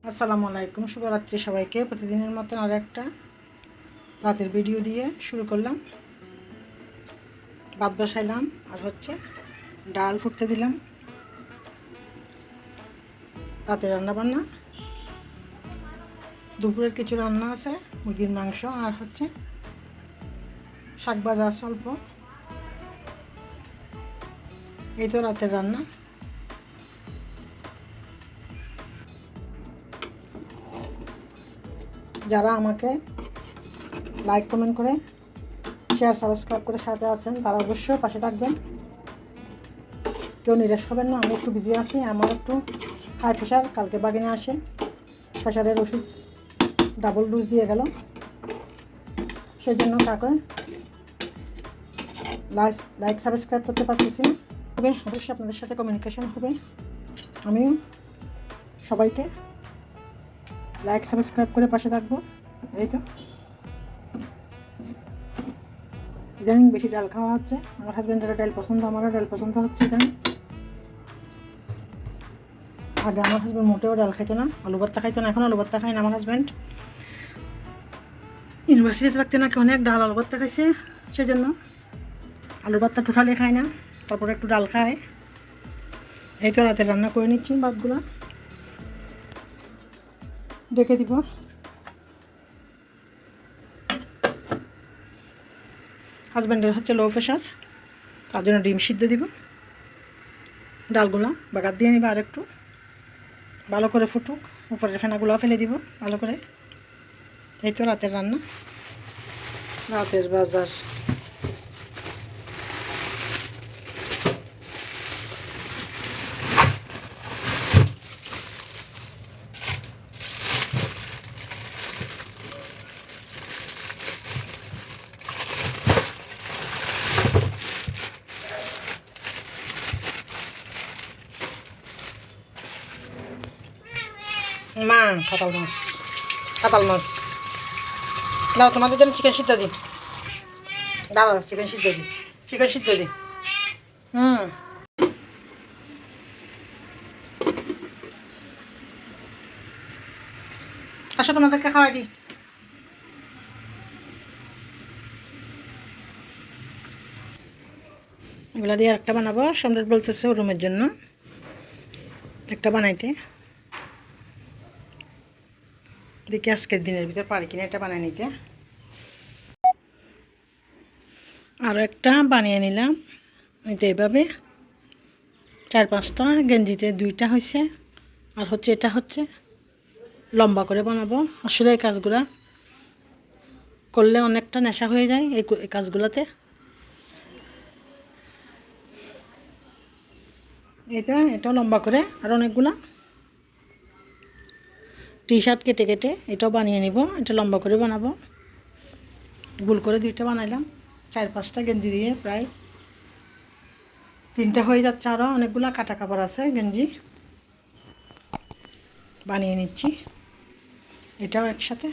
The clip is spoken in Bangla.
আসসালামু আলাইকুম, শুভরাত্রি সবাইকে। প্রতিদিনের মতন আর একটা রাতের ভিডিও দিয়ে শুরু করলাম। ভাত বসাইলাম আর ডাল ফুটতে দিলাম। রাতে রান্না বান্না, দুপুরের কিছু রান্না আছে, মুরগির মাংস আর শাক ভাজা আছে অল্প। এই তো রাতের রান্না। যারা আমাকে লাইক কমেন্ট করে শেয়ার সাবস্ক্রাইব করে সাথে আছেন তারা অবশ্যই পাশে থাকবেন। কেউ নিরাশ হবেন না। আমি একটু বিজি আছি, আমার একটু হাই প্রেশার। কালকে বাগিনে আসে, প্রেশারের ওষুধ ডাবল ডোজ দিয়ে গেল। সেই জন্য কাকে লাইক সাবস্ক্রাইব করতে পারতেছি না। তবে অবশ্যই আপনাদের সাথে কমিউনিকেশন হবে। আমিও সবাইকে লাইক সাবস্ক্রাইব করে পাশে থাকবো। এই তো ইদানিং বেশি ডাল খাওয়া হচ্ছে। আমার হাজব্যান্ডেরও ডাল পছন্দ, আমারও ডাল পছন্দ হচ্ছে ইদানিং। আগে আমার হাজব্যান্ড মোটেও ডাল খাইতো না, আলু ভর্তা খাইতো না। এখন আলু ভর্তা খায় না আমার হাজব্যান্ড। ইউনিভার্সিটিতে থাকতে নাকি অনেক ডাল আলু ভর্তা খাইছে, সেই জন্য আলু ভর্তা টোটালি খায় না, তারপরে একটু ডাল খায়। এই তো রাতে রান্না করে নিচ্ছি, ভাতগুলো ডেকে দিব। হাজব্যান্ডের লো প্রেশার, তার জন্য ডিম সিদ্ধ দিব। ডালগুলো বাগার দিয়ে নিব আর একটু ভালো করে ফুটুক, উপরের ফেনাগুলো ফেলে দিব ভালো করে। এই তো রাতের রান্না, রাতের বাজার। মা কাতাল মাছ দাও, তোমাদের জন্য চিকেন সিদ্ধ দিই। দাঁড়াও, চিকেন সিদ্ধ দিই। আসো তোমাদেরকে খাওয়াই দিই। এগুলা দিয়ে আরেকটা বানাবো। সম্রাট বলতেছে ও রুমের জন্য একটা বানাইতে। দেখি আজকের দিনের ভিতর পারি কিনা এটা বানিয়ে নিতে। আরও একটা বানিয়ে নিলাম। এটা এভাবে 4-5টা গেঞ্জিতে 2টা হয়েছে। আর এটা লম্বা করে বানাবো। আসলে এই কাজগুলা করলে অনেকটা নেশা হয়ে যায় এই কাজগুলোতে। এটাও লম্বা করে আর অনেকগুলা টি শার্ট কেটে কেটে এটাও বানিয়ে নিব। এটা লম্বা করে বানাবো, গোল করে 2টা বানাইলাম। 4-5টা গেঞ্জি দিয়ে প্রায় 3টা হয়ে যাচ্ছে। আরও অনেকগুলো কাটা কাপড় আছে, গেঞ্জি বানিয়ে নিচ্ছি। এটাও একসাথে